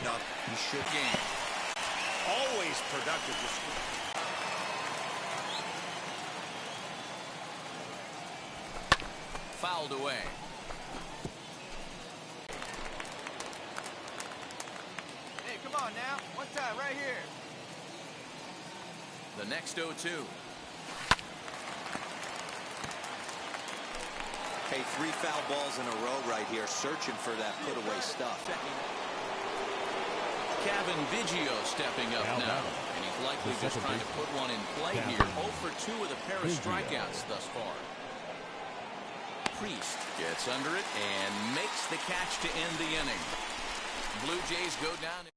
enough, he should gain. Always productive to score. Fouled away. Hey, come on now. One time right here. The next 0-2. Hey, 3 foul balls in a row right here, searching for that put-away stuff. Kevin Biggio stepping up now, and he's likely just trying to put one in play here. 0 for 2 with a pair of strikeouts thus far. Priest gets under it and makes the catch to end the inning. Blue Jays go down.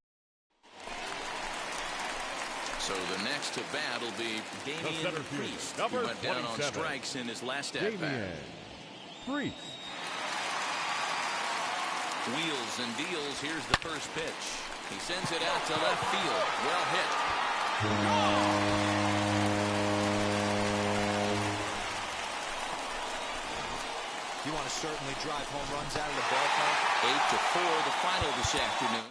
So the next to bat will be Damian Priest, who went down on strikes in his last at-bat. Priest. Wheels and deals. Here's the first pitch. He sends it out to left field. Well hit. You want to certainly drive home runs out of the ballpark. 8-4 the final this afternoon.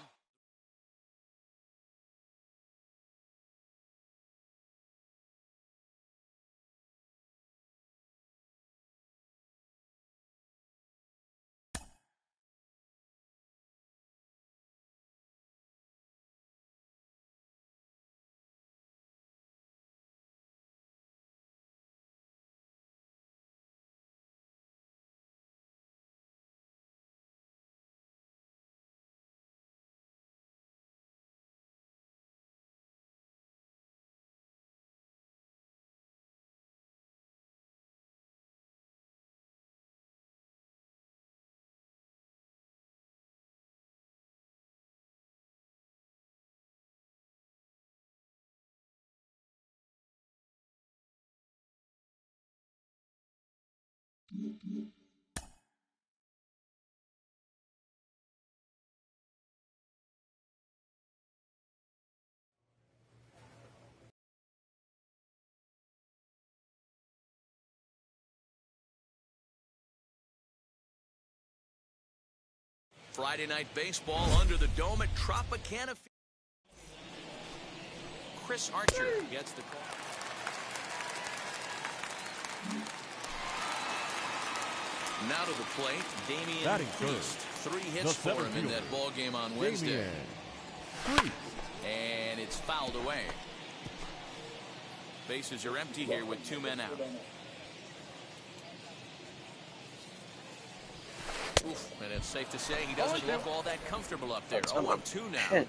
Friday night baseball under the dome at Tropicana. Chris Archer gets the call. Now to the plate, Damian Priest. 3 hits for him in that ball game on Wednesday. And it's fouled away. Bases are empty here with 2 men out. Oof, and it's safe to say he doesn't look all that comfortable up there. 0-2 now.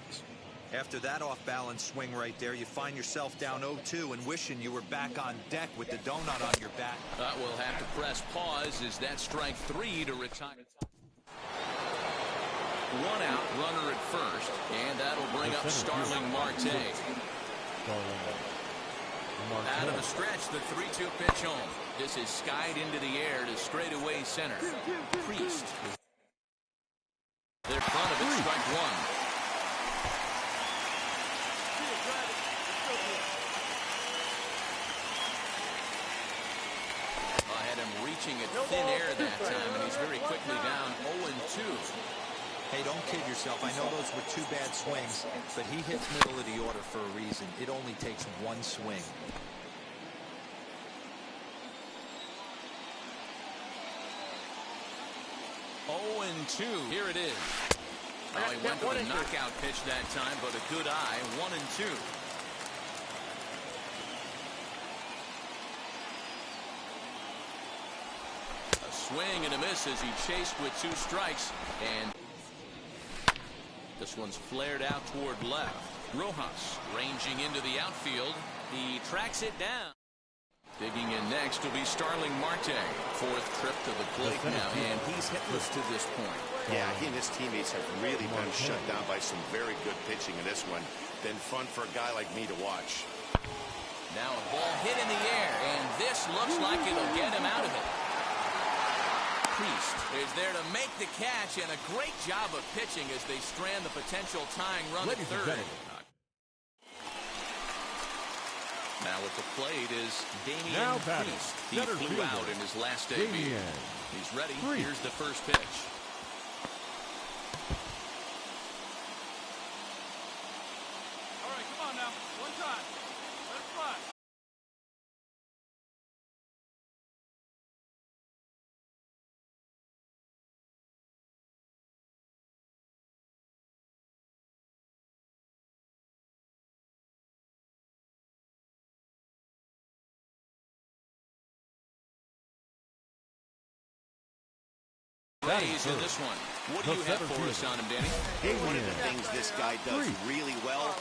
After that off-balance swing right there, you find yourself down 0-2 and wishing you were back on deck with the donut on your back. We'll have to press pause as that strike 3 to retire. 1 out, runner at first, and that'll bring up Starling Marte. Out of the stretch, the 3-2 pitch home. This is skied into the air to straightaway center. Priest. They're front of it, strike 1. Had him reaching at thin air that time, and he's very quickly down 0-2. Hey, don't kid yourself. I know those were 2 bad swings, but he hits middle of the order for a reason. It only takes 1 swing. Here it is. He went for the knockout pitch that time, but a good eye. 1-2. A swing and a miss as he chased with 2 strikes, and this one's flared out toward left. Rojas ranging into the outfield. He tracks it down. Digging in next will be Starling Marte. 4th trip to the plate now, and he's hitless to this point. Yeah, he and his teammates have really been shut down by some very good pitching in this one. Been fun for a guy like me to watch. Now a ball hit in the air, and this looks like it'll get him out of it. Priest is there to make the catch, and a great job of pitching as they strand the potential tying run at 3rd. Now at the plate is Damian Priest. He flew out in his last debut. He's ready. Here's the first pitch. now. One time. Let it fly. Plays in this one. What do you have for us on him, Danny? Hey, one of the things this guy does really well,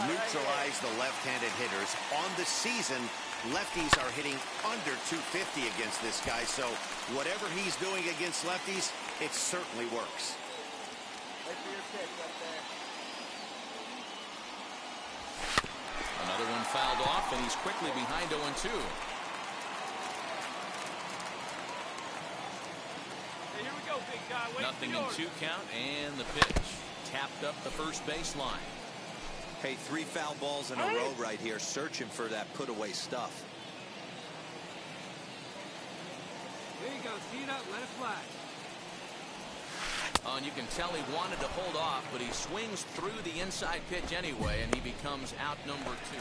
neutralize the left-handed hitters. On the season, lefties are hitting under 250 against this guy, so whatever he's doing against lefties, it certainly works. Another one fouled off, and he's quickly behind 0-2. Nothing in 2 count, and the pitch tapped up the first baseline. Hey, 3 foul balls in a row right here, searching for that put-away stuff. There you go. See it up. Let it fly. Oh, and you can tell he wanted to hold off, but he swings through the inside pitch anyway, and he becomes out number 2.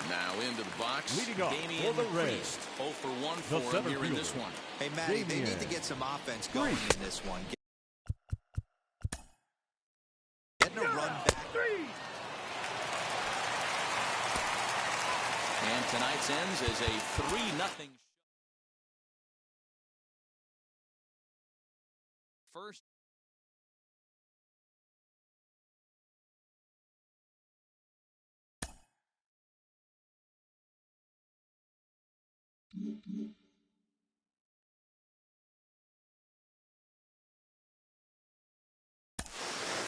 Now into the box, Damian Priest, 0 for 1 for him here in this one. Hey, Matty, they need to get some offense going in this one. Getting a run back. And tonight's ends as a 3-0. First.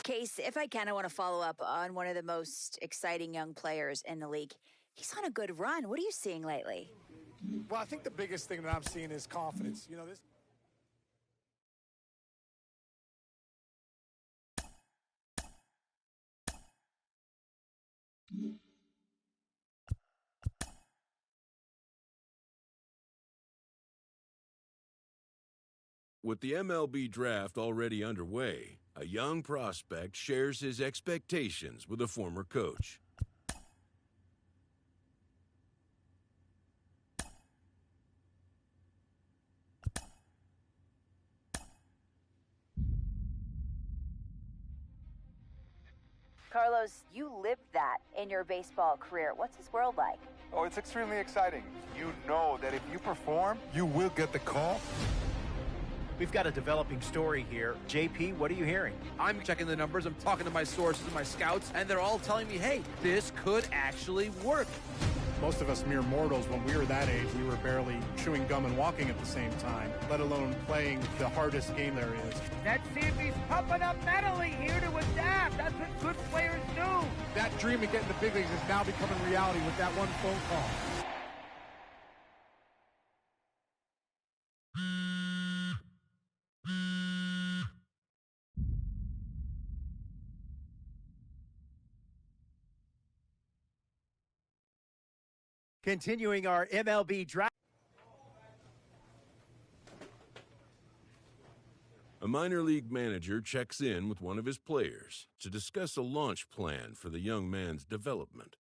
Case, if I can, I want to follow up on one of the most exciting young players in the league. He's on a good run. What are you seeing lately? Well, I think the biggest thing that I'm seeing is confidence. You know, this. With the MLB draft already underway, a young prospect shares his expectations with a former coach. Carlos, you lived that in your baseball career. What's his world like? Oh, it's extremely exciting. You know that if you perform, you will get the call. We've got a developing story here. JP, what are you hearing? I'm checking the numbers. I'm talking to my sources and my scouts, and they're all telling me, hey, this could actually work. Most of us mere mortals, when we were that age, we were barely chewing gum and walking at the same time, let alone playing the hardest game there is. Let's see if he's pumping up mentally here to adapt. That's what good players do. That dream of getting the big leagues is now becoming reality with that one phone call. Continuing our MLB draft. A minor league manager checks in with one of his players to discuss a launch plan for the young man's development.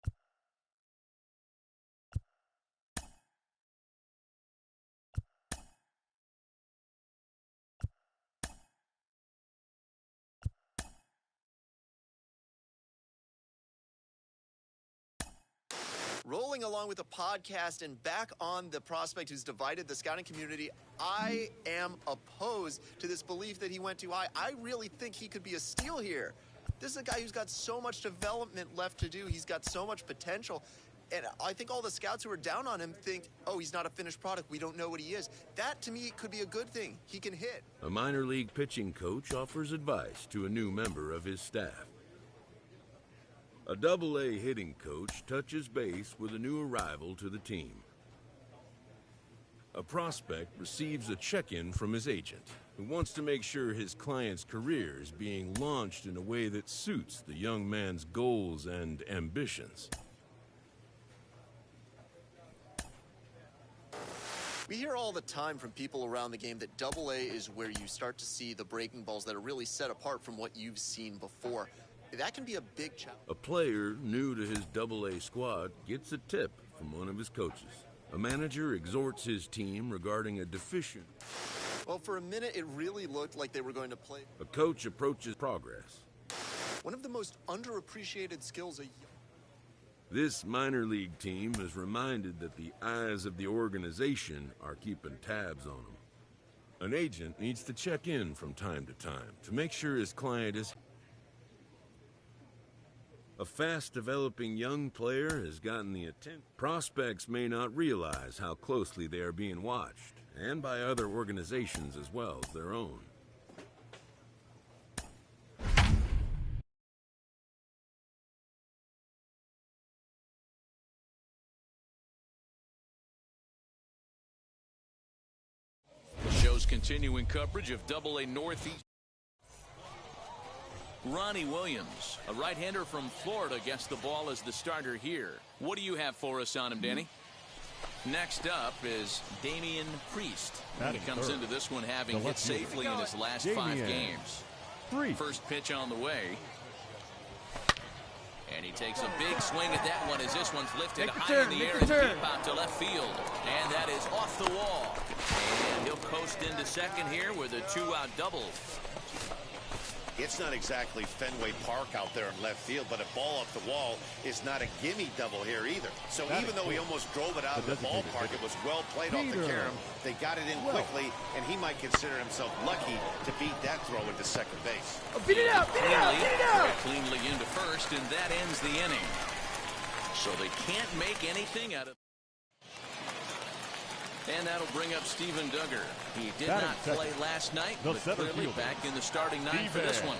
Rolling along with the podcast and back on the prospect who's divided the scouting community, I am opposed to this belief that he went too high. I really think he could be a steal here. This is a guy who's got so much development left to do. He's got so much potential. And I think all the scouts who are down on him think, oh, he's not a finished product. We don't know what he is. That, to me, could be a good thing. He can hit. A minor league pitching coach offers advice to a new member of his staff. A Double-A hitting coach touches base with a new arrival to the team. A prospect receives a check-in from his agent, who wants to make sure his client's career is being launched in a way that suits the young man's goals and ambitions. We hear all the time from people around the game that Double-A is where you start to see the breaking balls that are really set apart from what you've seen before. that can be a big challenge. A player new to his Double-A squad gets a tip from one of his coaches. A manager exhorts his team regarding a deficient. Well, for a minute, it really looked like they were going to play. A coach approaches progress. One of the most underappreciated skills This minor league team is reminded that the eyes of the organization are keeping tabs on them. An agent needs to check in from time to time to make sure his client is. A fast-developing young player has gotten the attention. Prospects may not realize how closely they are being watched, and by other organizations as well as their own. The show's continuing coverage of Double-A Northeast. Ronnie Williams, a right-hander from Florida, gets the ball as the starter here. What do you have for us on him, Danny? Next up is Damian Priest. He comes into this one having hit safely in his last 5 games. First pitch on the way. And he takes a big swing at that one as this one's lifted high in the air and deep out to left field. And that is off the wall. And he'll coast into second here with a 2-out double. It's not exactly Fenway Park out there in left field, but a ball up the wall is not a gimme double here either. So even though he almost drove it out of the ballpark, it was well played off the carom. They got it in quickly, and he might consider himself lucky to beat that throw into second base. Oh, beat it out, beat it out, beat it out! Cleanly into first, and that ends the inning. So they can't make anything out of it. And that'll bring up Steven Duggar. He did not play last night, but clearly back in the starting 9 for this one.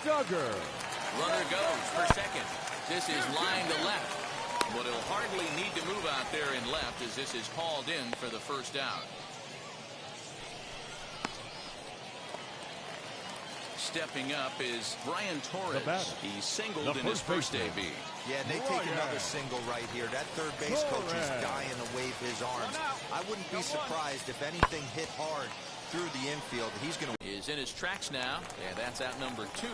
Duggar. Runner goes for second. This is line to left, but he'll hardly need to move out there in left as this is hauled in for the first out. Stepping up is Brian Torres. He singled in his first AB. Yeah, they take another single right here. That third base coach is dying to wave his arms. I wouldn't be surprised if anything hit hard through the infield. He's going to. Is in his tracks now, and that's out number 2.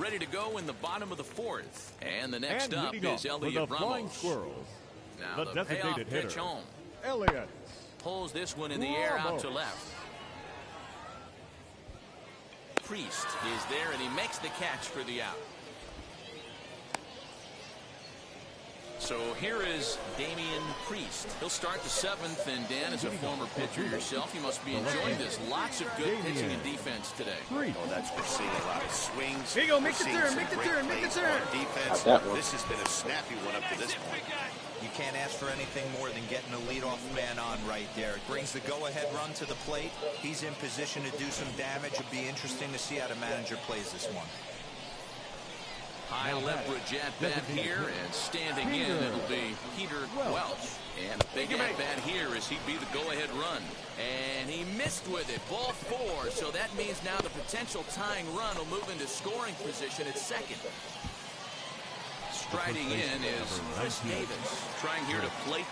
Ready to go in the bottom of the 4th. And the next up is Elliot Ramos. Now the payoff pitch home. Elliot pulls this one in the air out to left. Priest is there, and he makes the catch for the out. So here is Damian Priest. He'll start the 7th, and Dan, as a former pitcher yourself, you must be enjoying this. Lots of good pitching and defense today. Oh, that's good. Seeing a lot of swings. Here you go, make the turn, make the turn, make the turn. Defense. This has been a snappy one up to this point. You can't ask for anything more than getting a leadoff man on right there. It brings the go-ahead run to the plate. He's in position to do some damage. It'll be interesting to see how the manager plays this one. High leverage at bat here, and standing in, it'll be Peter Welch. And a big at bat here as he'd be the go-ahead run. And he missed with it. Ball 4. So that means now the potential tying run will move into scoring position at second. Striding in is Chris Davis, trying here to plate the